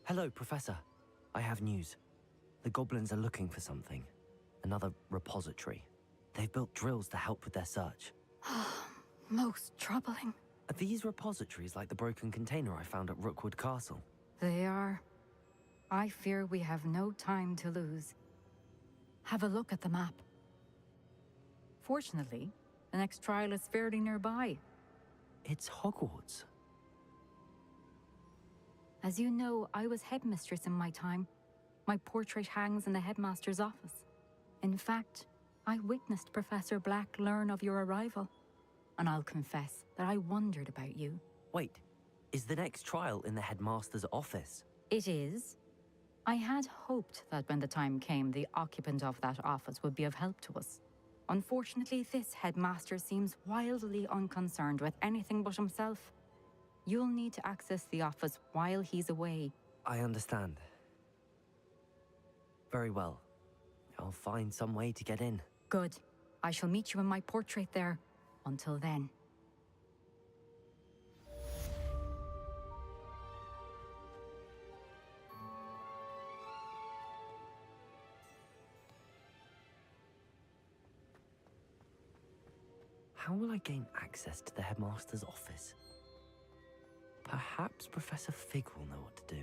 Hello, Professor. I have news. The goblins are looking for something. Another repository. They've built drills to help with their search. Most troubling. Are these repositories like the broken container I found at Rookwood Castle? They are. I fear we have no time to lose. Have a look at the map. Fortunately, the next trial is fairly nearby. It's Hogwarts. As you know, I was headmistress in my time. My portrait hangs in the headmaster's office. In fact, I witnessed Professor Black learn of your arrival. And I'll confess that I wondered about you. Wait, is the next trial in the headmaster's office? It is. I had hoped that when the time came, the occupant of that office would be of help to us. Unfortunately, this headmaster seems wildly unconcerned with anything but himself. You'll need to access the office while he's away. I understand. Very well. I'll find some way to get in. Good. I shall meet you in my portrait there. Until then. How will I gain access to the headmaster's office? Perhaps Professor Fig will know what to do.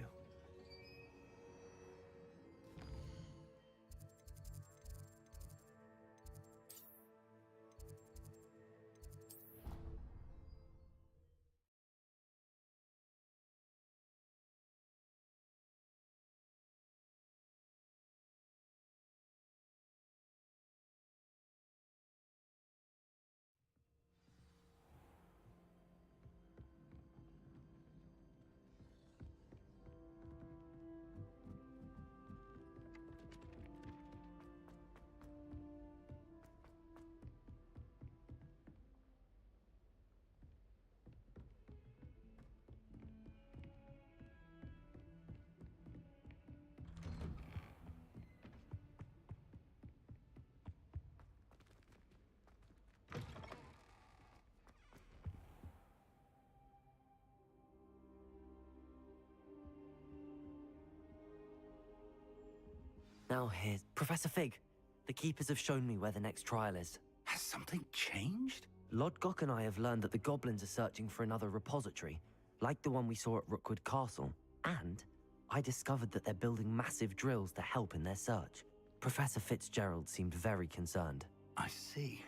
Now here's Professor Fig. The keepers have shown me where the next trial is. Has something changed? Lodgok and I have learned that the goblins are searching for another repository, like the one we saw at Rookwood Castle. And I discovered that they're building massive drills to help in their search. Professor Fitzgerald seemed very concerned. I see.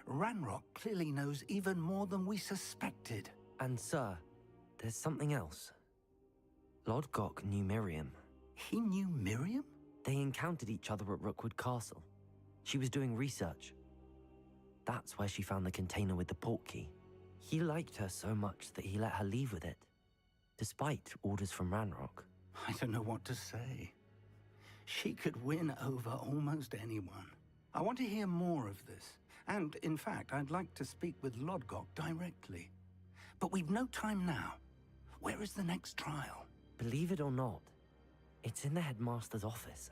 Ranrock clearly knows even more than we suspected. And sir, there's something else. Lodgok knew Miriam. He knew Miriam? They encountered each other at Rookwood Castle. She was doing research. That's where she found the container with the portkey. He liked her so much that he let her leave with it, despite orders from Ranrock. I don't know what to say. She could win over almost anyone. I want to hear more of this. And, in fact, I'd like to speak with Lodgok directly. But we've no time now. Where is the next trial? Believe it or not, it's in the headmaster's office.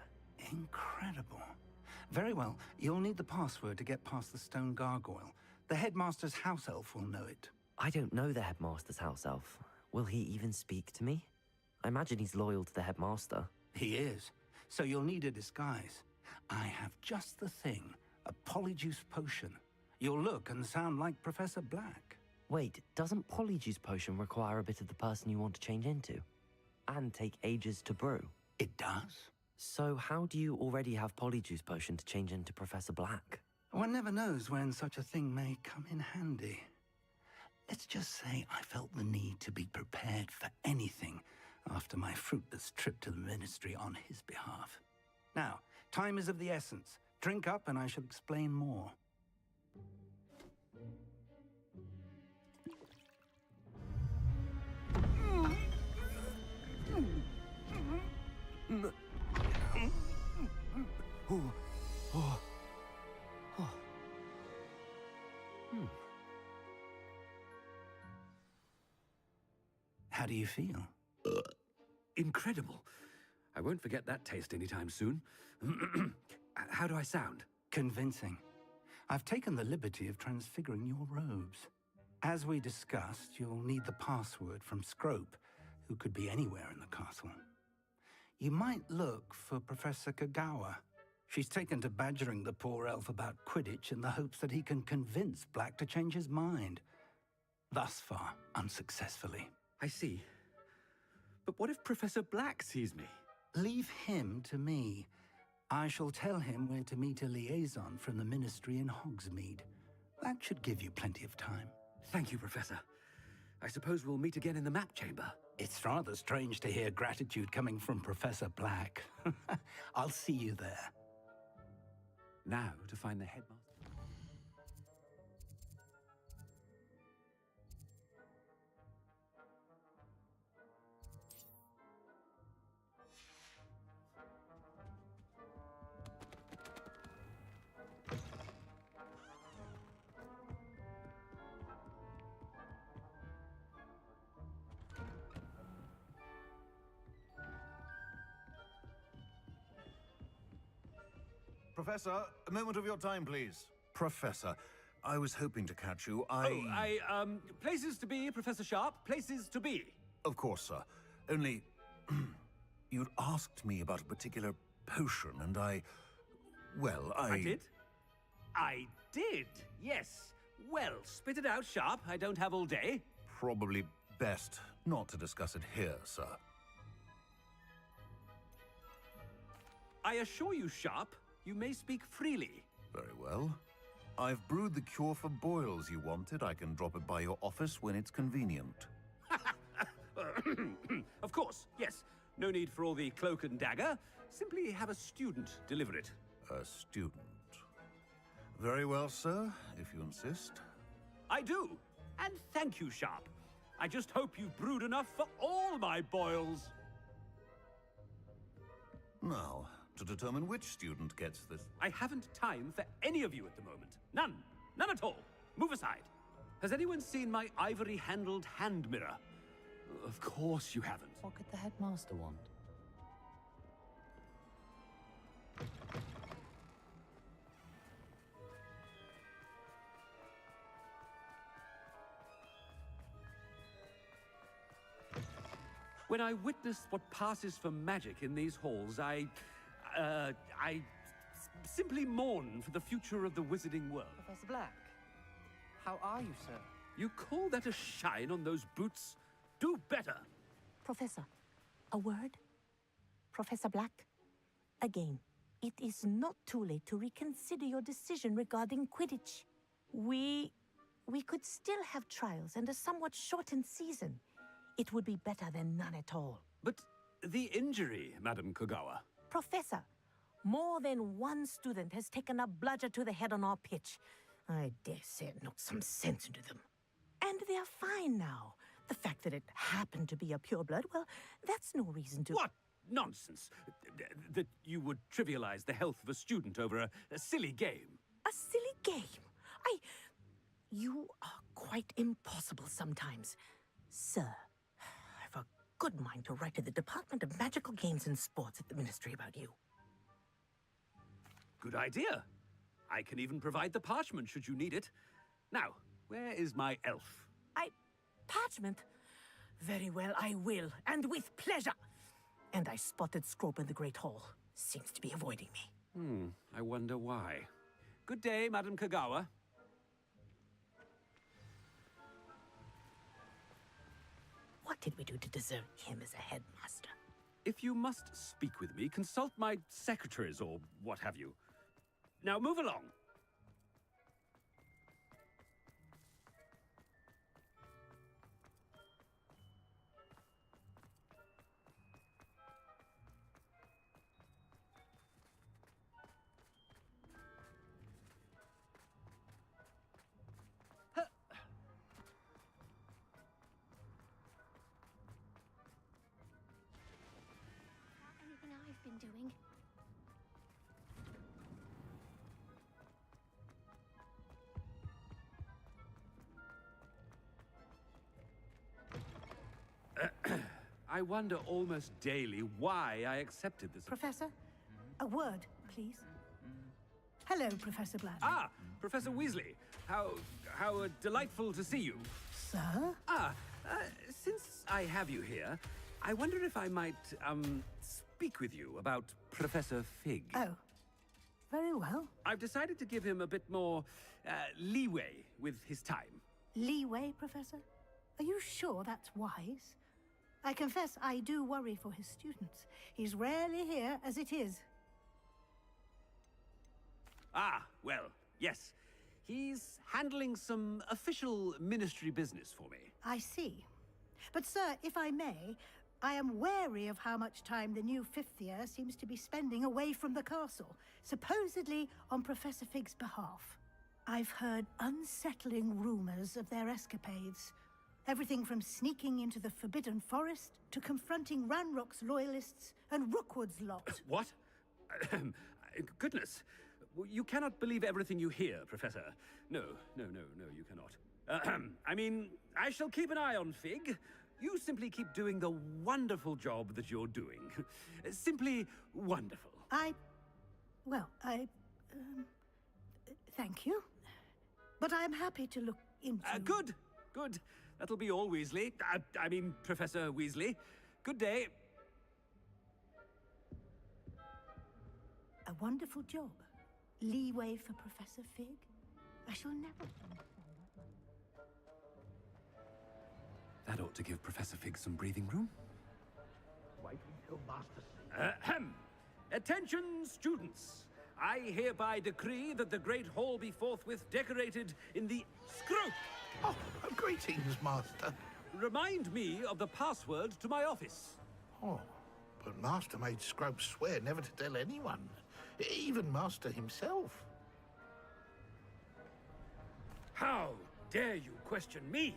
Incredible. Very well, you'll need the password to get past the stone gargoyle. The headmaster's house elf will know it. I don't know the headmaster's house elf. Will he even speak to me? I imagine he's loyal to the headmaster. He is. So you'll need a disguise. I have just the thing. A polyjuice potion. You'll look and sound like Professor Black. Wait, doesn't polyjuice potion require a bit of the person you want to change into? And take ages to brew? It does. So how do you already have polyjuice potion to change into Professor Black? One never knows when such a thing may come in handy. Let's just say I felt the need to be prepared for anything after my fruitless trip to the Ministry on his behalf. Now, time is of the essence. Drink up and I shall explain more. How do you feel? Incredible. I won't forget that taste anytime soon. How do I sound? Convincing. I've taken the liberty of transfiguring your robes. As we discussed, you'll need the password from Scrope, who could be anywhere in the castle. You might look for Professor Kagawa. She's taken to badgering the poor elf about Quidditch in the hopes that he can convince Black to change his mind. Thus far, unsuccessfully. I see. But what if Professor Black sees me? Leave him to me. I shall tell him where to meet a liaison from the Ministry in Hogsmeade. That should give you plenty of time. Thank you, Professor. I suppose we'll meet again in the map chamber. It's rather strange to hear gratitude coming from Professor Black. I'll see you there. Now to find the headmaster. Professor, a moment of your time, please. Professor, I was hoping to catch you. Places to be, Professor Sharp. Places to be. Of course, sir. Only... you'd asked me about a particular potion, and I did? I did, yes. Well, spit it out, Sharp. I don't have all day. Probably best not to discuss it here, sir. I assure you, Sharp, you may speak freely. Very well. I've brewed the cure for boils you wanted. I can drop it by your office when it's convenient. Of course, yes. No need for all the cloak and dagger. Simply have a student deliver it. A student. Very well, sir, if you insist. I do. And thank you, Sharp. I just hope you've brewed enough for all my boils. Now, to determine which student gets this... I haven't time for any of you at the moment. None. None at all. Move aside. Has anyone seen my ivory-handled hand mirror? Of course you haven't. What could the headmaster want? When I witness what passes for magic in these halls, I simply mourn for the future of the wizarding world. Professor Black, how are you, sir? You call that a shine on those boots? Do better! Professor, a word? Professor Black, again, it is not too late to reconsider your decision regarding Quidditch. We could still have trials and a somewhat shortened season. It would be better than none at all. But the injury, Madam Kagawa. Professor, more than one student has taken a bludger to the head on our pitch. I dare say it knocked some sense into them. And they're fine now. The fact that it happened to be a pureblood, well, that's no reason to... What nonsense! That you would trivialize the health of a student over a silly game. A silly game? You are quite impossible sometimes. Sir, I've a good mind to write to the Department of Magical Games and Sports at the Ministry about you. Good idea. I can even provide the parchment should you need it. Now, where is my elf? Parchment? Very well, I will, and with pleasure. And I spotted Scrope in the Great Hall. Seems to be avoiding me. I wonder why. Good day, Madam Kagawa. What did we do to deserve him as a headmaster? If you must speak with me, consult my secretaries or what have you. Now move along. Anything I've been doing? I wonder almost daily why I accepted this. Professor, a word, please. Hello, Professor Black. Ah, Professor Weasley. How delightful to see you. Sir? Since I have you here, I wonder if I might, speak with you about Professor Fig. Oh, very well. I've decided to give him a bit more leeway with his time. Leeway, Professor? Are you sure that's wise? I confess I do worry for his students. He's rarely here as it is. Ah, well, yes. He's handling some official ministry business for me. I see. But, sir, if I may, I am wary of how much time the new fifth year seems to be spending away from the castle, supposedly on Professor Fig's behalf. I've heard unsettling rumors of their escapades. Everything from sneaking into the Forbidden Forest to confronting Ranrock's loyalists and Rookwood's lot. What? Goodness. You cannot believe everything you hear, Professor. No, you cannot. I mean, I shall keep an eye on Fig. You simply keep doing the wonderful job that you're doing. Simply wonderful. Thank you. But I'm happy to look into... Good. That'll be all, Weasley. I mean, Professor Weasley. Good day. A wonderful job. Leeway for Professor Fig? I shall never... That ought to give Professor Fig some breathing room. Wait until Master... Ahem. Attention, students. I hereby decree that the Great Hall be forthwith decorated in the Scrope. Oh, greetings, Master. Remind me of the password to my office. Oh, but Master made Scrope swear never to tell anyone, even Master himself. How dare you question me?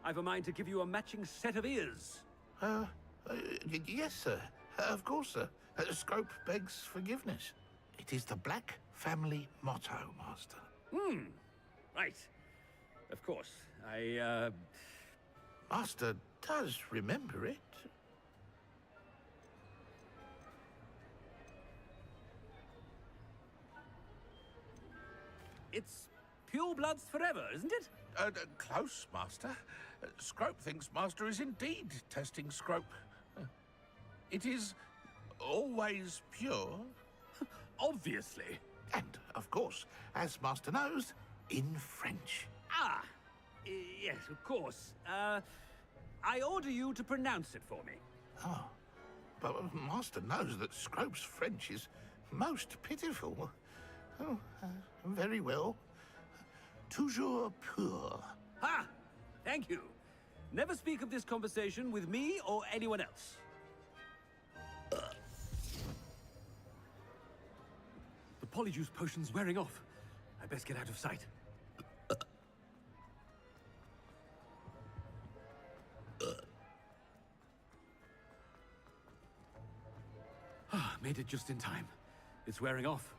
I've a mind to give you a matching set of ears. Yes, sir. Of course, sir. Scrope begs forgiveness. It is the Black family motto, Master. Right. Of course. Master does remember it. It's pure bloods forever, isn't it? Close, Master. Scrope thinks Master is indeed testing Scrope. It is always pure. Obviously. And, of course, as Master knows, in French. Ah, yes, of course. I order you to pronounce it for me. Oh, but Master knows that Scrope's French is most pitiful. Oh, very well. Toujours pur. Ha! Thank you. Never speak of this conversation with me or anyone else. The polyjuice potion's wearing off. I best get out of sight. Made it just in time. It's wearing off.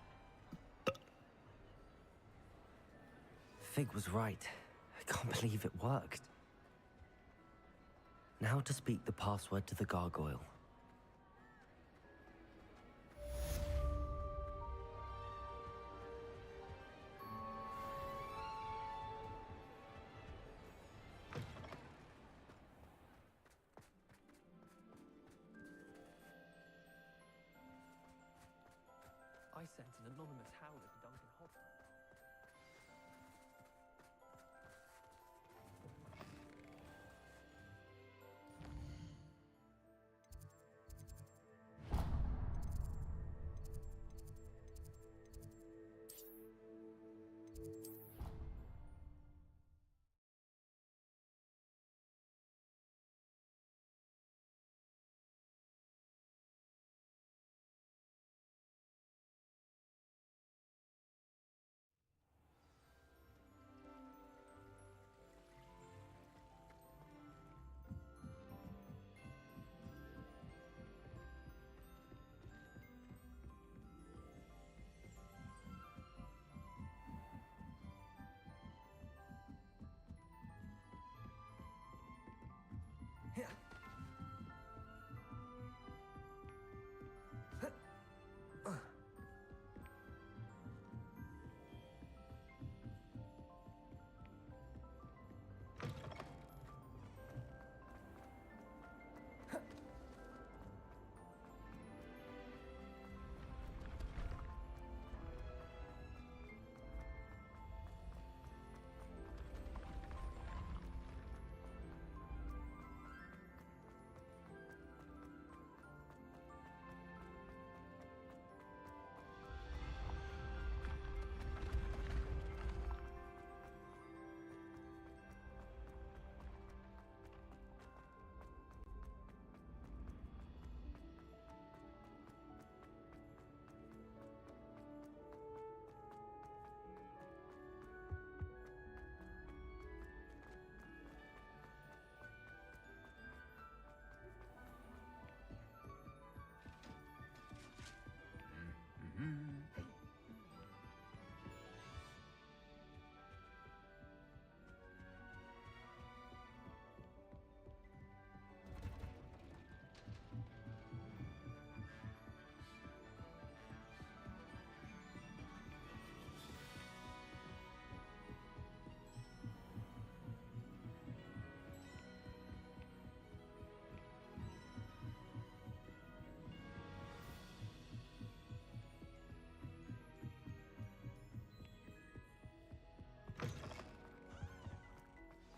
Fig was right. I can't believe it worked. Now to speak the password to the gargoyle. I sent an anonymous howler to Duncan Hogwarts.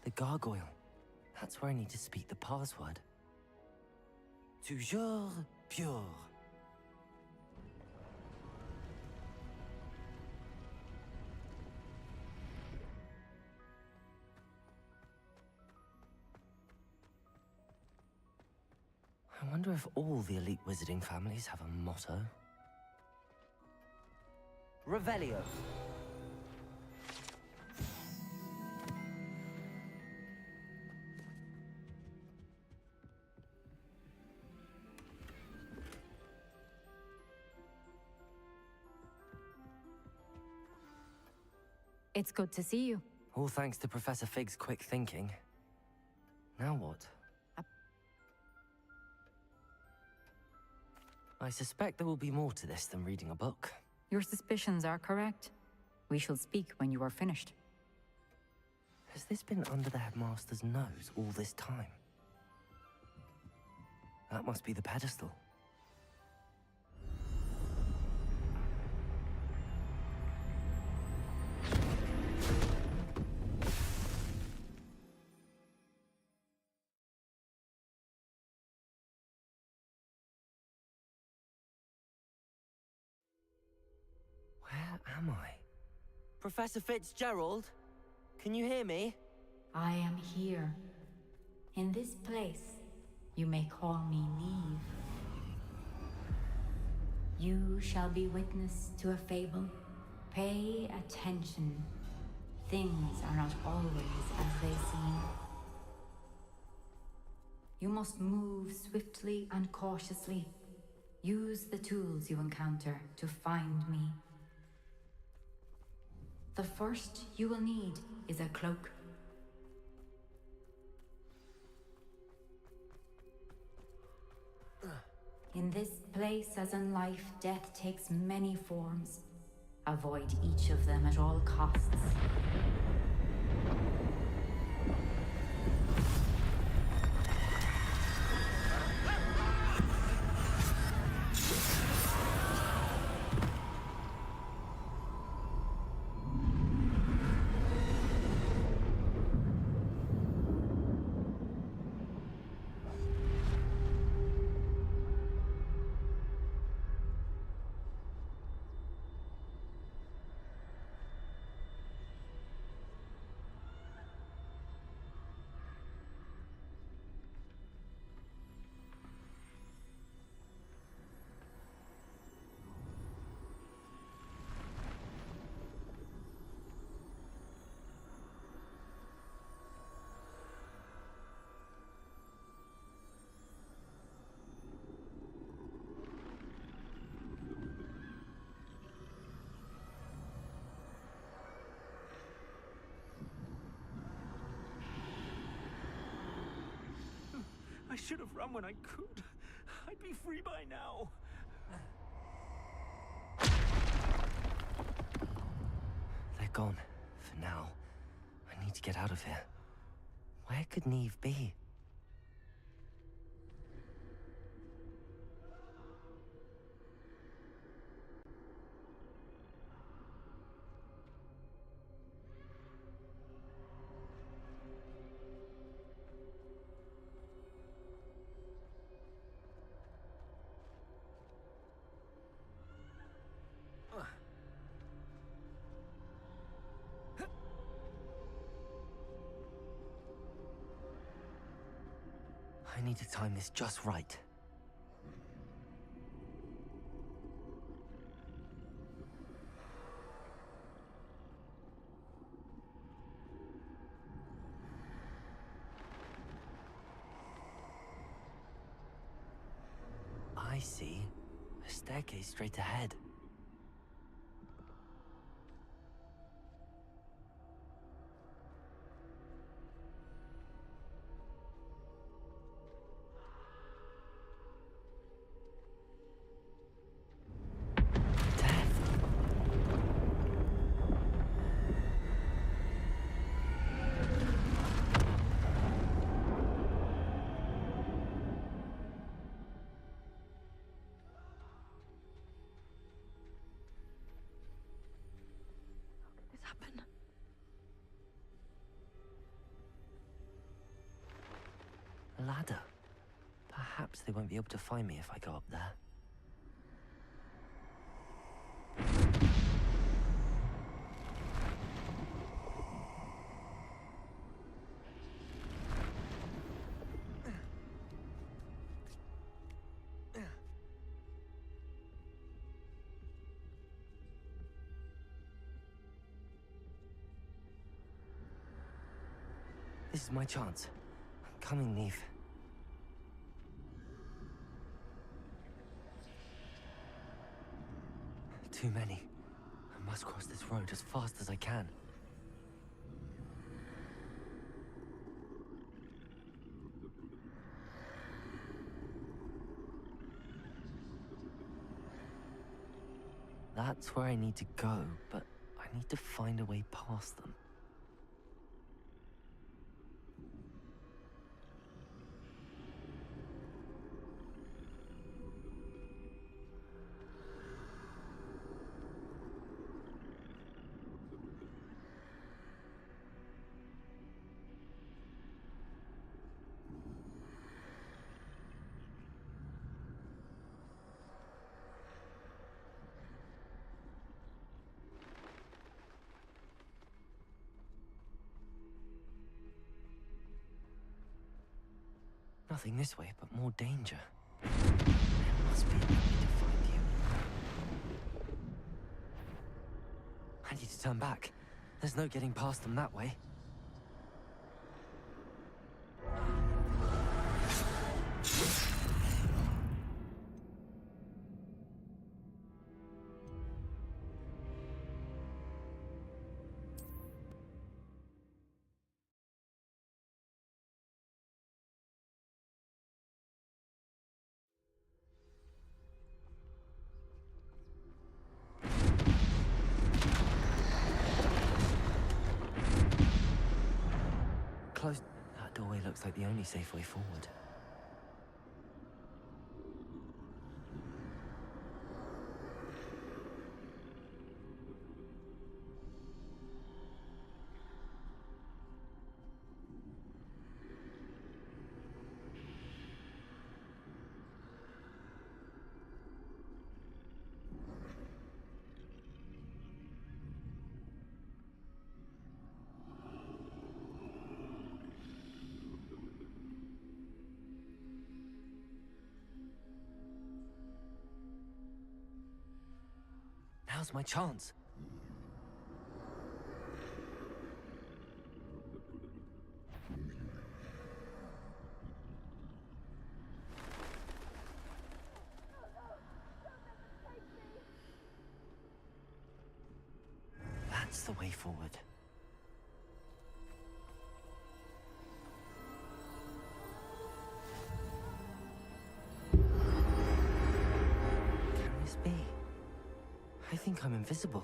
The gargoyle. That's where I need to speak the password. Toujours pure. I wonder if all the elite wizarding families have a motto. Revelio. It's good to see you. All thanks to Professor Fig's quick thinking. Now what? I suspect there will be more to this than reading a book. Your suspicions are correct. We shall speak when you are finished. Has this been under the headmaster's nose all this time? That must be the pedestal. Where am I? Professor Fitzgerald? Can you hear me? I am here. In this place, you may call me Neve. You shall be witness to a fable. Pay attention. Things are not always as they seem. You must move swiftly and cautiously. Use the tools you encounter to find me. The first you will need is a cloak. In this place, as in life, death takes many forms. Avoid each of them at all costs. I should have run when I could. I'd be free by now. They're gone. For now. I need to get out of here. Where could Neve be? I need to time this just right. I see. A staircase straight ahead. ladder. Perhaps they won't be able to find me if I go up there. This is my chance. Come in, Neve. Too many. I must cross this road as fast as I can. That's where I need to go, but I need to find a way past them. Nothing this way, but more danger. There must be a way to find you. I need to turn back. There's no getting past them that way. Close. That doorway looks like the only safe way forward. Now's my chance. That's the way forward. Can this be? I think I'm invisible.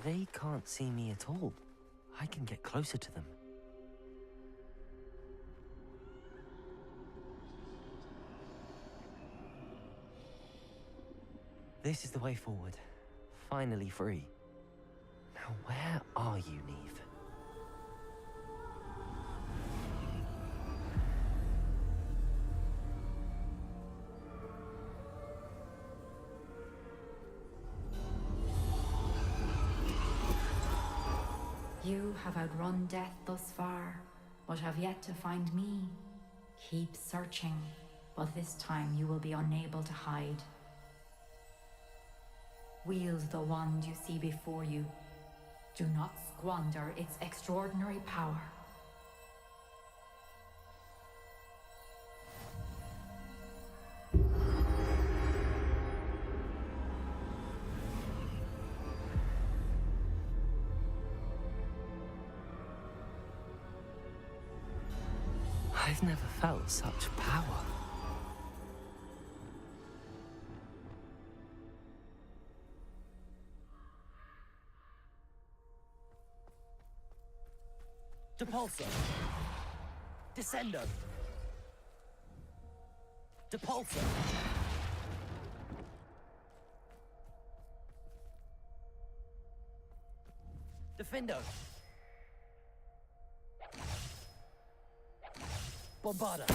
They can't see me at all. I can get closer to them. This is the way forward. Finally free. Now where are you, Neve? You have outrun death thus far, but have yet to find me. Keep searching, but this time you will be unable to hide. Wield the wand you see before you. Do not squander its extraordinary power. I've never felt such power. Depulso. Descendo. Depulso. Defendo. Bombarda.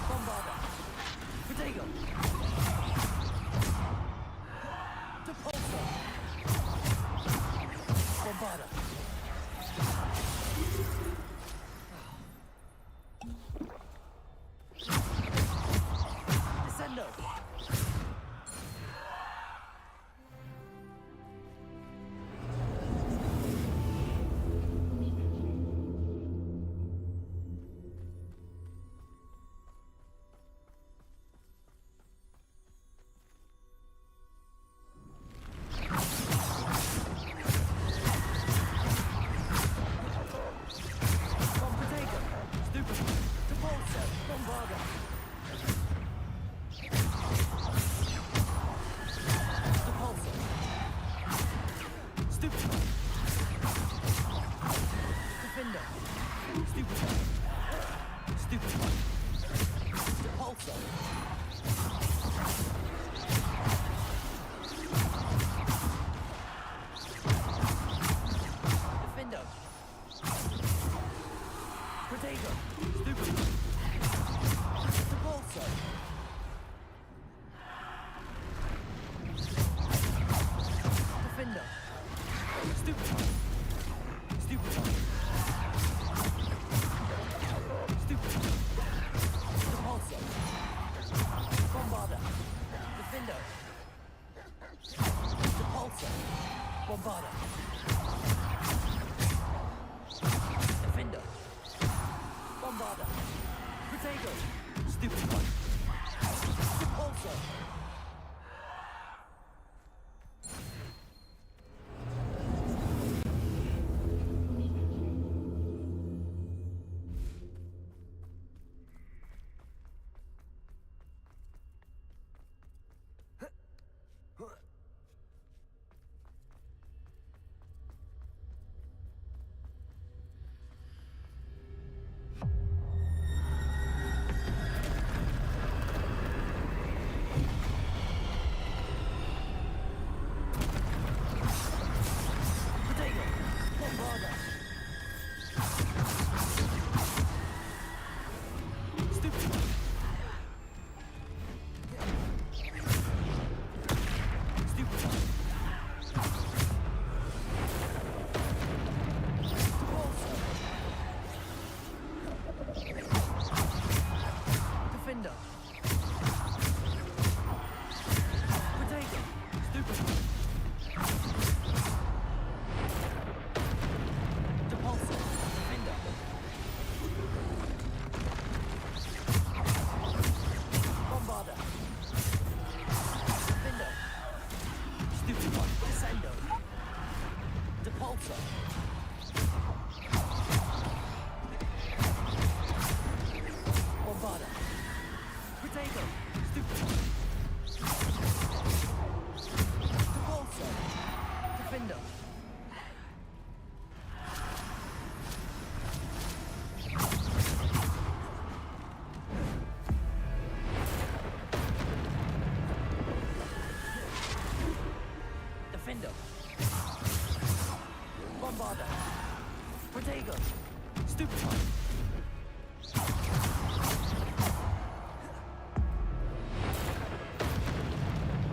Bombarda. Protego. Depulso. Bombarda. Descendo. Bombarda. Stupid. Depulso. Bombarda. Depulso. Stupid. Defender. Stupid. Stupid. Depulso. Defender. Protego. Stupid. Depulso. Defender. Stupid. Stupid. Stupid. Depulso. Bombarda. Defender. Depulso. Bombarda. Defender. Bombarda. Protego. Stupid one. Depulso. Protego. Bombarda. Stupid. Stupid. Depulso. Defender. Protego. Stupid. Depulso. Defender. Bombarda. Defender. Stupid one. Descendo. Depulso. Bombarda. Protego. Stupid. Depulso. Defender. Defender. Bombarda. Protego. Stupid one.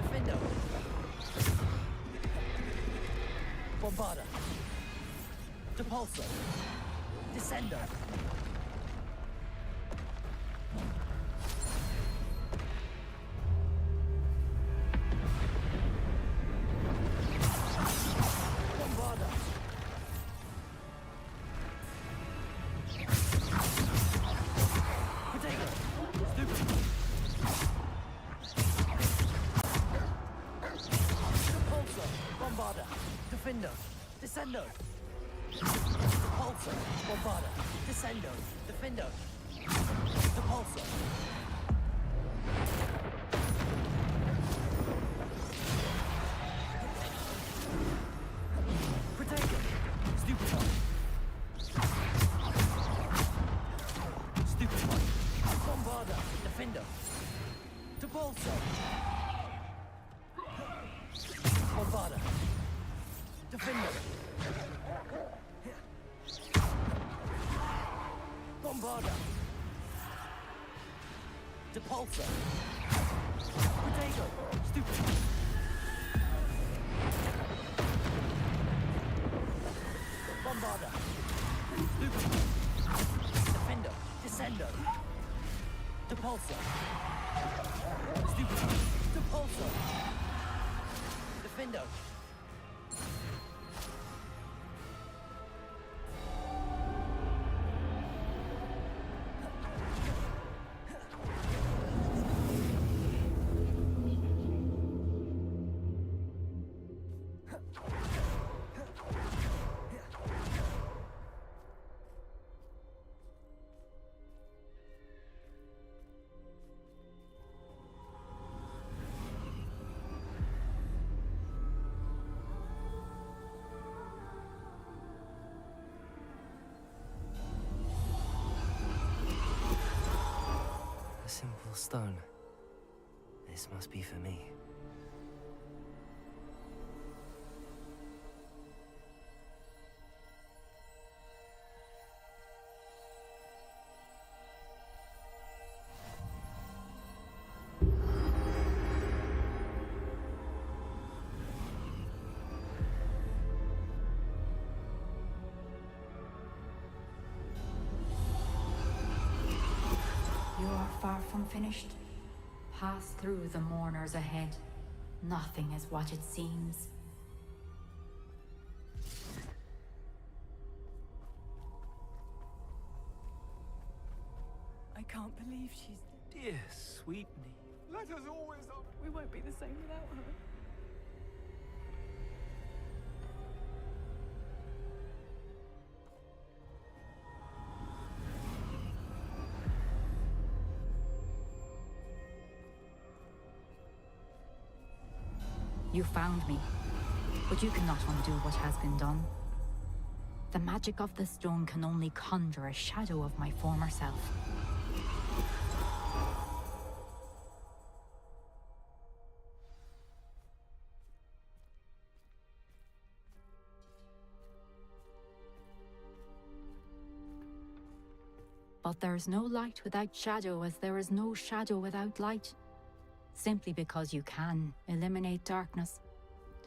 Defender. Bombarda. Depulso. Descendo. Bombarda. Protego. Stupid. Defendo. Descendo. Repulsor. Bombarda. Descendo. Defendo. Repulsor. Protego. Stupefy. Stupefy. Bombarda. Defendo. Repulsor. Bombarda. Defender. Bombarda. Depulsor. Protego. Stupefy. Bombarda. Stupefy. Defender. Descendo. Depulsor. Stupefy. Depulsor. Defendo. A simple stone. This must be for me. You are far from finished. Pass through the mourners ahead. Nothing is what it seems. I can't believe she's dear, sweet me. Let us always up. We won't be the same without her. You found me, but you cannot undo what has been done. The magic of the stone can only conjure a shadow of my former self. But there is no light without shadow, as there is no shadow without light. Simply because you can eliminate darkness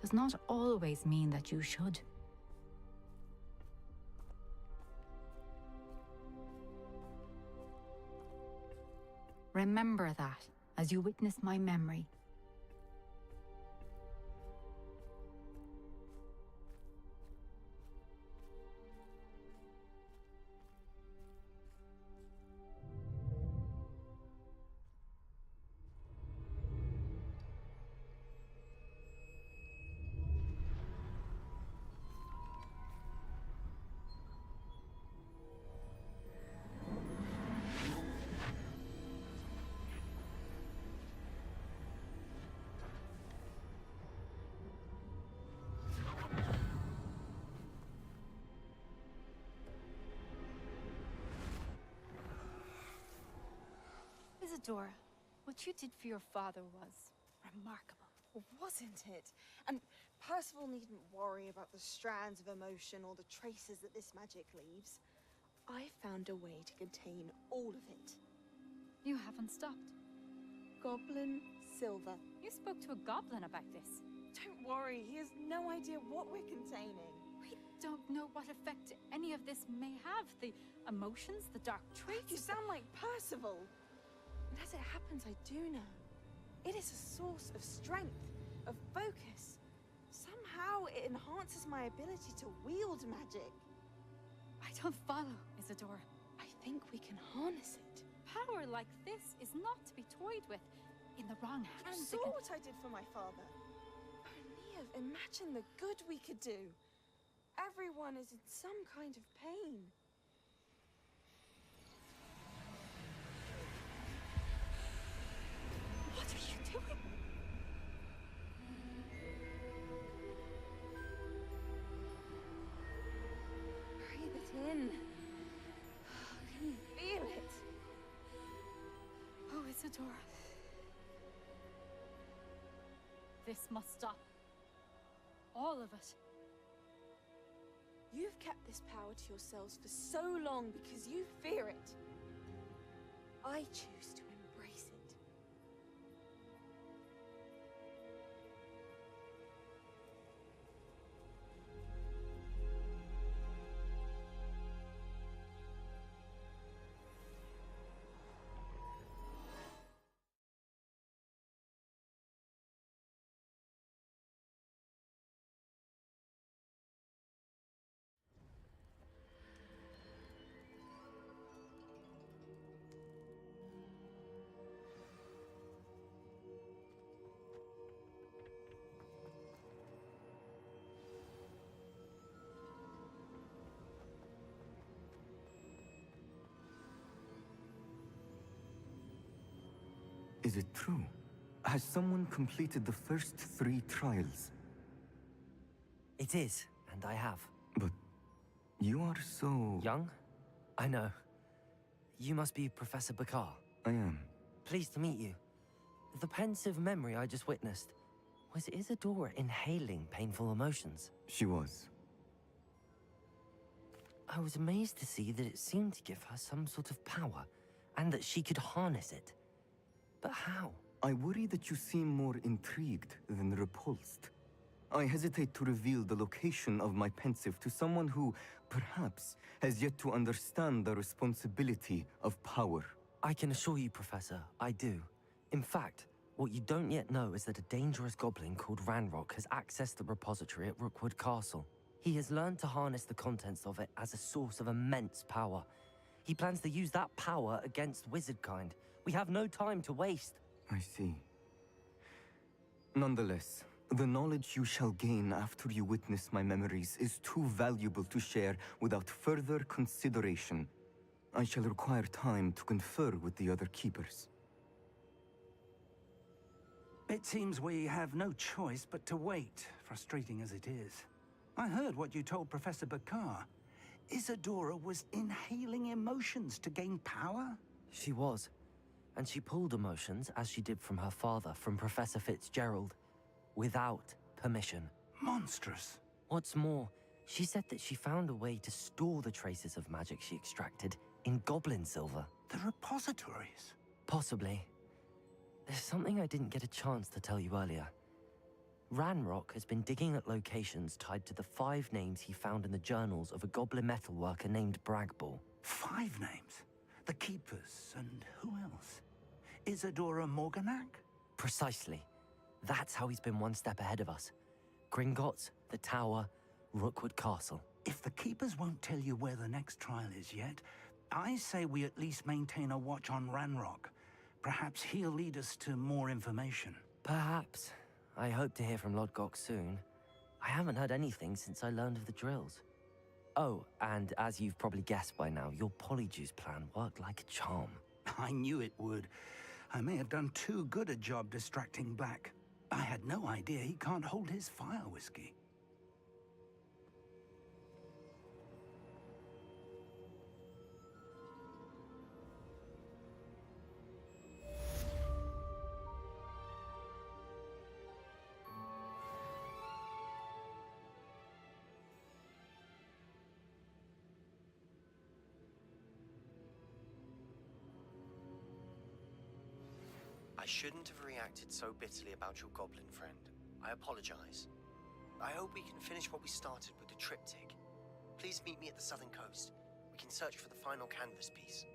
does not always mean that you should. Remember that as you witness my memory. Isadora, what you did for your father was remarkable. Wasn't it? And Percival needn't worry about the strands of emotion or the traces that this magic leaves. I found a way to contain all of it. You haven't stopped. Goblin Silver. You spoke to a goblin about this. Don't worry, he has no idea what we're containing. We don't know what effect any of this may have. The emotions, the dark traits. You sound like Percival. And as it happens, I do know. It is a source of strength, of focus. Somehow it enhances my ability to wield magic. I don't follow, Isadora. I think we can harness it. Power like this is not to be toyed with. In the wrong hands. You saw what I did for my father. Only a imagine the good we could do. Everyone is in some kind of pain. What are you doing? Breathe it in. Can you feel it? Oh, Isadora. This must stop. All of it. You've kept this power to yourselves for so long because you fear it. I choose to embrace it. Is it true? Has someone completed the first 3 trials? It is, and I have. But you are so... Young? I know. You must be Professor Bakar. I am. Pleased to meet you. The pensive memory I just witnessed, was Isadora inhaling painful emotions? She was. I was amazed to see that it seemed to give her some sort of power, and that she could harness it. But how? I worry that you seem more intrigued than repulsed. I hesitate to reveal the location of my pensive to someone who, perhaps, has yet to understand the responsibility of power. I can assure you, Professor, I do. In fact, what you don't yet know is that a dangerous goblin called Ranrock has accessed the repository at Rookwood Castle. He has learned to harness the contents of it as a source of immense power. He plans to use that power against wizardkind. We have no time to waste. I see. Nonetheless, the knowledge you shall gain after you witness my memories is too valuable to share without further consideration. I shall require time to confer with the other keepers. It seems we have no choice but to wait, frustrating as it is. I heard what you told Professor Bakar. Isadora was inhaling emotions to gain power? She was. And she pulled emotions, as she did from her father, from Professor Fitzgerald, without permission. Monstrous. What's more, she said that she found a way to store the traces of magic she extracted in goblin silver. The repositories? Possibly. There's something I didn't get a chance to tell you earlier. Ranrock has been digging at locations tied to the 5 names he found in the journals of a goblin metalworker named Bragball. 5 names? The Keepers, and who else? Isadora Morganac? Precisely. That's how he's been one step ahead of us. Gringotts, the Tower, Rookwood Castle. If the Keepers won't tell you where the next trial is yet, I say we at least maintain a watch on Ranrock. Perhaps he'll lead us to more information. Perhaps. I hope to hear from Lodgok soon. I haven't heard anything since I learned of the drills. Oh, and as you've probably guessed by now, your Polyjuice plan worked like a charm. I knew it would. I may have done too good a job distracting Black. I had no idea he can't hold his fire whiskey. I shouldn't have reacted so bitterly about your goblin friend. I apologize. I hope we can finish what we started with the triptych. Please meet me at the southern coast. We can search for the final canvas piece.